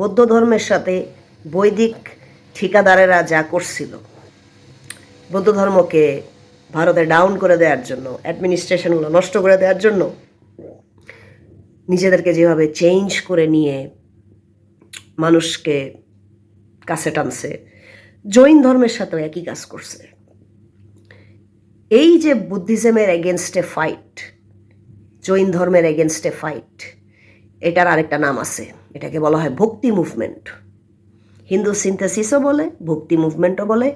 বৌদ্ধ ধর্মের সাথে বৈদিক ঠিকাদারেরা যা করছিল, বৌদ্ধ ধর্মকে ভারতে ডাউন করে দেওয়ার জন্য, অ্যাডমিনিস্ট্রেশনগুলো নষ্ট করে দেওয়ার জন্য নিজেদেরকে যেভাবে চেঞ্জ করে নিয়ে মানুষকে কাছে টানছে, জৈন ধর্মের সাথেও একই কাজ করছে। এই যে বুদ্ধিজমের এগেনস্টে ফাইট, জৈন ধর্মের এগেনস্টে ফাইট, এটার আরেকটা নাম আছে, এটাকে বলা হয় ভক্তি মুভমেন্ট। হিন্দু সিনথেসিসও বলে, ভক্তি মুভমেন্টও বলে,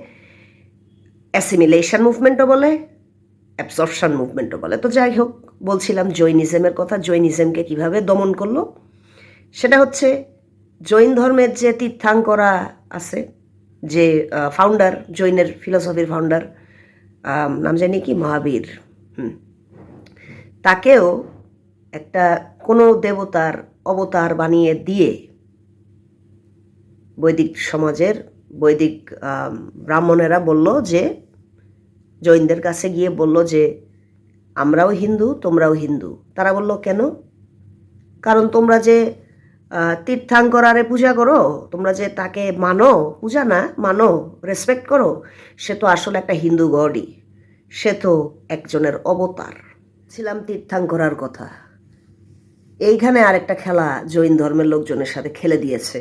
অ্যাসিমিলেশন মুভমেন্টও বলে, অ্যাবসর্পশন মুভমেন্টও বলে। তো যাই হোক, বলছিলাম জৈনিজমের কথা। জৈনিজমকে কিভাবে দমন করলো সেটা হচ্ছে, জৈন ধর্মের যে তীর্থাঙ্করা আছে, যে ফাউন্ডার, জৈনের ফিলসফির ফাউন্ডার, নাম জানি কি, মহাবীর, তাকেও একটা কোনো দেবতার অবতার বানিয়ে দিয়ে বৈদিক সমাজের বৈদিক ব্রাহ্মণেরা বলল যে, জৈনদের কাছে গিয়ে বলল যে আমরাও হিন্দু, তোমরাও হিন্দু। তারা বলল কেন? কারণ তোমরা যে তীর্থাঙ্করারে পূজা করো, তোমরা যে তাকে মানো, পূজা না মানো, রেসপেক্ট করো, সে তো আসলে একটা হিন্দু গডই, সে তো একজনের অবতার। ছিলাম তীর্থাঙ্করার কথা। এইখানে আরেকটা খেলা জৈন ধর্মের লোকজনের সাথে খেলে দিয়েছে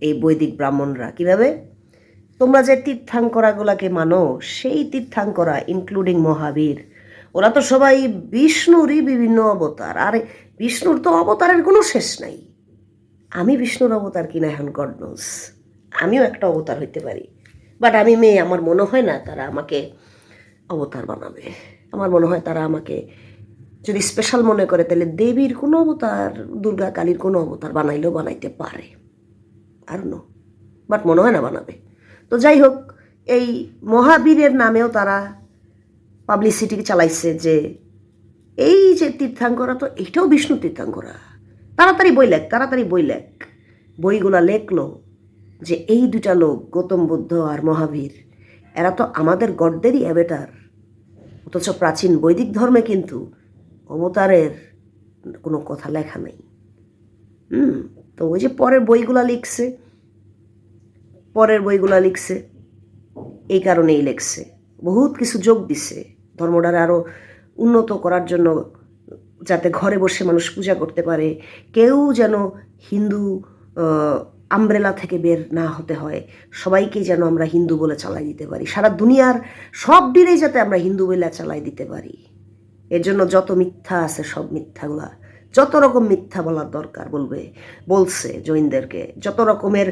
এই বৈদিক ব্রাহ্মণরা। কিভাবে? তোমরা যে তীর্থাঙ্করাগুলাকে মানো, সেই তীর্থাঙ্করা ইনক্লুডিং মহাবীর, ওরা তো সবাই বিষ্ণুরই বিভিন্ন অবতার। আরে বিষ্ণুর তো অবতারের কোনো শেষ নাই। আমি বিষ্ণুর অবতার কিনা এখন গড নোস, আমিও একটা অবতার হইতে পারি, বাট আমি মেয়ে, আমার মনে হয় না তারা আমাকে অবতার বানাবে। আমার মনে হয় তারা আমাকে যদি স্পেশাল মনে করে, তাহলে দেবীর কোনো অবতার, দুর্গা কালীর কোনো অবতার বানাইলেও বানাইতে পারে, আর নো, বাট মনে হয় না বানাবে। তো যাই হোক, এই মহাবীরের নামেও তারা পাবলিসিটি চালাইছে যে এই যে তীর্থাঙ্করা, তো এটাও বিষ্ণু তীর্থাঙ্করা। তাড়াতাড়ি বই লেখ, তাড়াতাড়ি বই লেখ। বইগুলা লেখলো যে এই দুটা লোক, গৌতম বুদ্ধ আর মহাবীর, এরা তো আমাদের গডদেরই অ্যাভেটার। অথচ প্রাচীন বৈদিক ধর্মে কিন্তু অবতারের কোনো কথা লেখা নেই। তো ওই যে পরের বইগুলা লিখছে, এই কারণেই লেখছে, বহুত কিছু যোগ দিছে ধর্মটার আরও উন্নত করার জন্য, যাতে ঘরে বসে মানুষ পূজা করতে পারে, কেউ যেন হিন্দু আমব্রেলা থেকে বের না হতে হয়, সবাইকেই যেন আমরা হিন্দু বলে চালাই দিতে পারি, সারা দুনিয়ার সব দিনেই যাতে আমরা হিন্দু বলে চালাই দিতে পারি। এর জন্য যত মিথ্যা আছে, সব মিথ্যাগুলা, যত রকম মিথ্যা বলার দরকার বলছে জৈনদেরকে, যত রকমের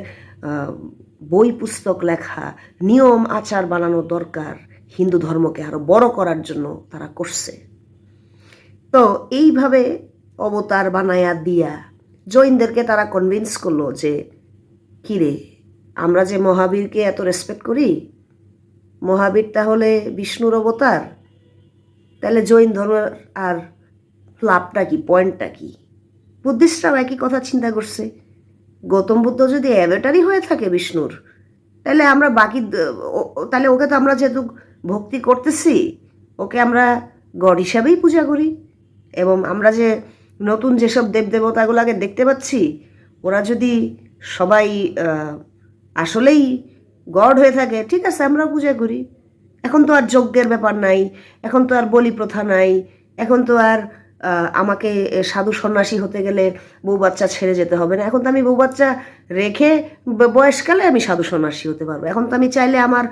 বই পুস্তক লেখা, নিয়ম আচার বানানো দরকার হিন্দু ধর্মকে আরো বড় করার জন্য, তারা করছে। তো এইভাবে অবতার বানায়া দিয়া জৈনদেরকে তারা কনভিন্স করলো যে, কিরে, আমরা যে মহাবীরকে এত রেসপেক্ট করি, মহাবীর তাহলে বিষ্ণুর অবতার, তাহলে জৈন ধর্মের আর লাভটা কি, পয়েন্টটা কি? বুদ্ধিস্টরাও একই কথা চিন্তা করছে। গৌতম বুদ্ধ যদি অ্যাভেটারই হয়ে থাকে বিষ্ণুর, তাহলে আমরা তাহলে ওকে তো আমরা যেহেতু ভক্তি করতেছি, ওকে আমরা গড হিসাবেই পূজা করি। এবং আমরা যে নতুন যেসব দেবদেবতাগুলোকে দেখতে পাচ্ছি, ওরা যদি সবাই আসলেই গড হয়ে থাকে, ঠিক আছে, আমরা পূজা করি। এখন তো আর যজ্ঞের ব্যাপার নাই, এখন তো আর বলি প্রথা নাই, এখন তো আর আমাকে সাধু সন্ন্যাসী হতে গেলে বউ বাচ্চা ছেড়ে যেতে হবে না। এখন তো আমি বউ বাচ্চা রেখে বয়সকালে আমি সাধু সন্ন্যাসী হতে পারবো। এখন তো আমি চাইলে আমার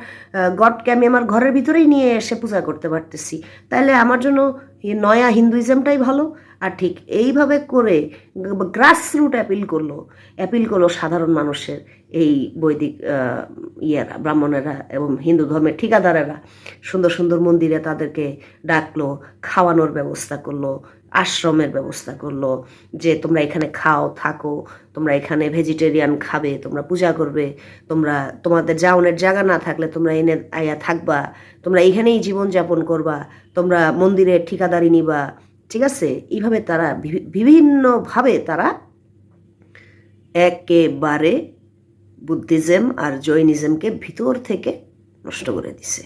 গডকে আমি আমার ঘরের ভিতরেই নিয়ে এসে পূজা করতে পারতেছি। তাইলে আমার জন্য নয়া হিন্দুইজমটাই ভালো। আর ঠিক এইভাবে করে গ্রাসরুট অ্যাপিল করলো সাধারণ মানুষের এই বৈদিক ব্রাহ্মণেরা এবং হিন্দু ধর্মের ঠিকাদারেরা সুন্দর সুন্দর মন্দিরে তাদেরকে ডাকলো, খাওয়ানোর ব্যবস্থা করলো, আশ্রমের ব্যবস্থা করলো, যে তোমরা এখানে খাও, থাকো, তোমরা এখানে ভেজিটেরিয়ান খাবে, তোমরা পূজা করবে, তোমাদের যাওনের জায়গা না থাকলে তোমরা এনে আয়া থাকবা, তোমরা এখানেই জীবনযাপন করবা, তোমরা মন্দিরে ঠিকাদারি নিবা, ঠিক আছে? এইভাবে তারা বিভিন্নভাবে তারা একেবারে বুদ্ধিজম আর জৈনিজমকে ভিতর থেকে নষ্ট করে দিছে।